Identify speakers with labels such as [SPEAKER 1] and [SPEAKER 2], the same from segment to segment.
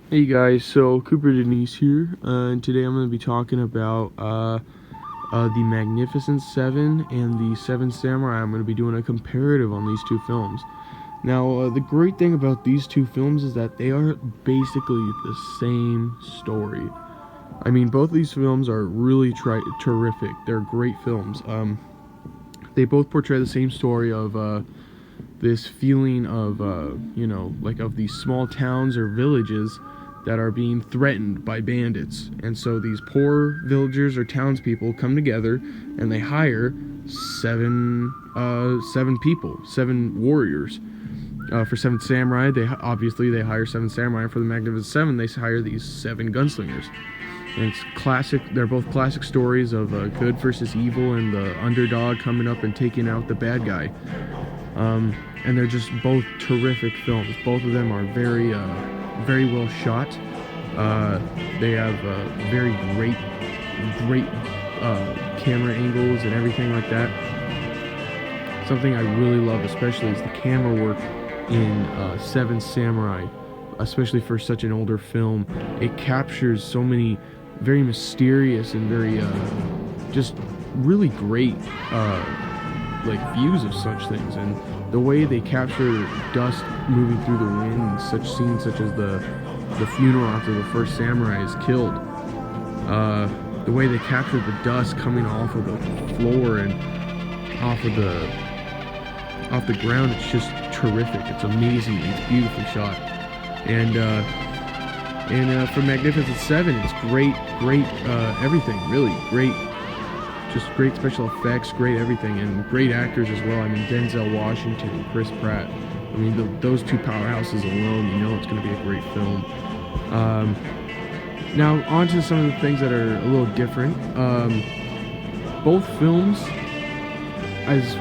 [SPEAKER 1] Hey guys, so Cooper Denise here, and today I'm going to be talking about the Magnificent Seven and the Seven Samurai. I'm going to be doing a comparative on these two films. Now, the great thing about these two films is that they are basically the same story. I mean, both of these films are really terrific. They're great films. They both portray the same story of this feeling of, like of these small towns or villages that are being threatened by bandits. And so these poor villagers or townspeople come together and they hire seven people, seven warriors. For Seven Samurai, they hire seven samurai. For the Magnificent Seven, they hire these seven gunslingers. And it's classic. They're both classic stories of good versus evil and the underdog coming up and taking out the bad guy. And they're just both terrific films. Both of them are very well shot. They have very great camera angles and everything like that. Something I really love, especially, is the camera work in Seven Samurai, especially for such an older film. It captures so many very mysterious and very just really great views of such things, and the way they capture dust moving through the wind in such scenes such as the funeral after the first samurai is killed. The way they capture the dust coming off of the floor and off the ground, it's just terrific. It's amazing. It's beautifully shot. And for Magnificent Seven, it's great everything, really great. Just great special effects, great everything, and great actors as well. I mean, Denzel Washington and Chris Pratt. I mean, those two powerhouses alone, you know it's going to be a great film. Now, on to some of the things that are a little different. Both films, as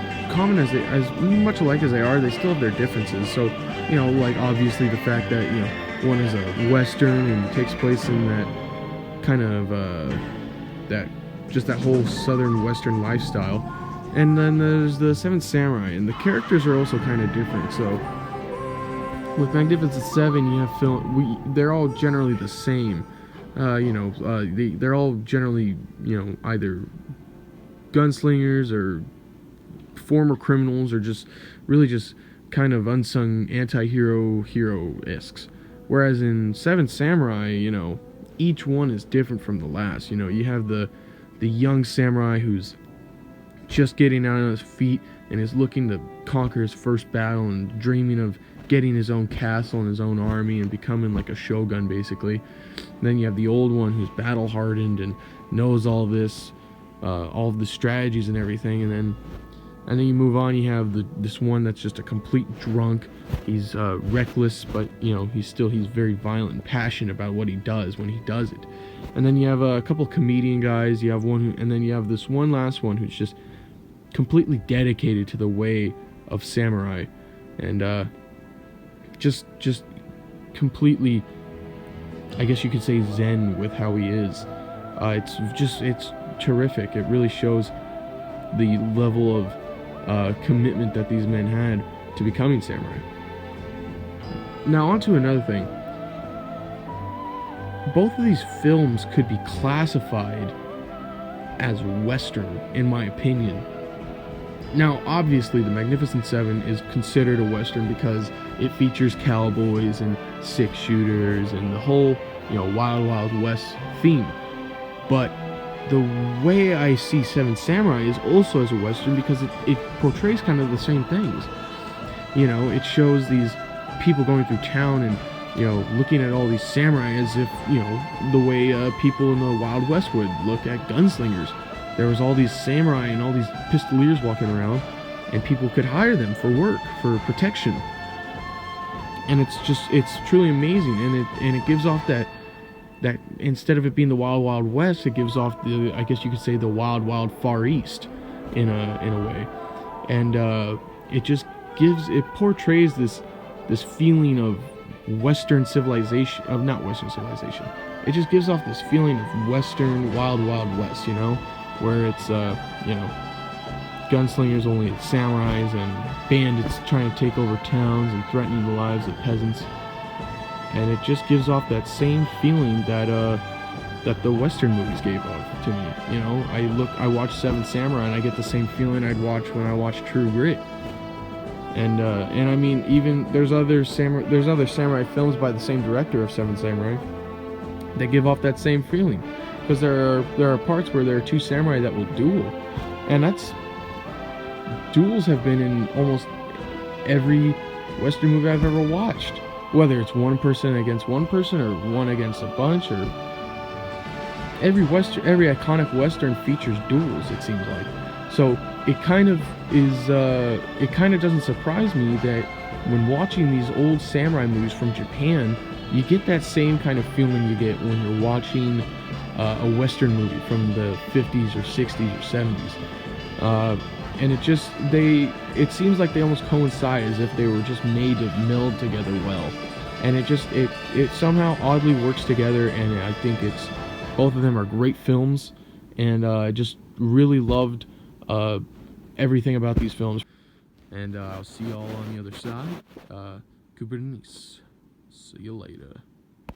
[SPEAKER 1] much alike as they are, they still have their differences. So, like obviously the fact that, one is a Western and takes place in that kind of, that whole Southern Western lifestyle. And then there's the Seven Samurai, and the characters are also kind of different. So with Magnificent Seven, you have they're all generally the same. They're all generally, either gunslingers or former criminals, or just kind of unsung hero-esques. Whereas in Seven Samurai, each one is different from the last. You have the young samurai who's just getting out on his feet and is looking to conquer his first battle and dreaming of getting his own castle and his own army and becoming like a shogun, basically. And then you have the old one who's battle hardened and knows all this, all of the strategies and everything. And then you move on. You have this one that's just a complete drunk. He's reckless, but he's very violent and passionate about what he does when he does it. And then you have a couple comedian guys. You have and then you have this one last one who's just completely dedicated to the way of samurai, and just completely, I guess you could say, zen with how he is. It's terrific. It really shows the level of commitment that these men had to becoming samurai. Now, on to another thing. Both of these films could be classified as Western, in my opinion. Now, obviously, The Magnificent Seven is considered a Western because it features cowboys and six-shooters and the whole, Wild Wild West theme. But the way I see Seven Samurai is also as a Western because it portrays kind of the same things. It shows these people going through town and, looking at all these samurai as if, the way people in the Wild West would look at gunslingers. There was all these samurai and all these pistoliers walking around, and people could hire them for work, for protection. And it's truly amazing, and it gives off that instead of it being the Wild Wild West, it gives off I guess you could say, the Wild Wild Far East in a way. And it portrays this feeling of Western civilization, not Western civilization. It just gives off this feeling of Western Wild Wild West, where it's gunslingers only samurais and bandits trying to take over towns and threatening the lives of peasants. and it just gives off that same feeling that that the Western movies gave off to me. You know, I watch Seven Samurai and I get the same feeling I'd watch when I watch True Grit. And I mean, even there's other samurai films by the same director of Seven Samurai that give off that same feeling, because there are parts where there are two samurai that will duel, and duels have been in almost every Western movie I've ever watched, whether it's one person against one person or one against a bunch, or every iconic Western features duels, it seems like. So it kind of doesn't surprise me that when watching these old samurai movies from Japan, you get that same kind of feeling you get when you're watching a Western movie from the 50s or 60s or 70s. And it seems like they almost coincide, as if they were just made to meld together well. And it somehow oddly works together, and I think both of them are great films, and I just really loved everything about these films. And I'll see y'all on the other side. Kubernetes. See you later.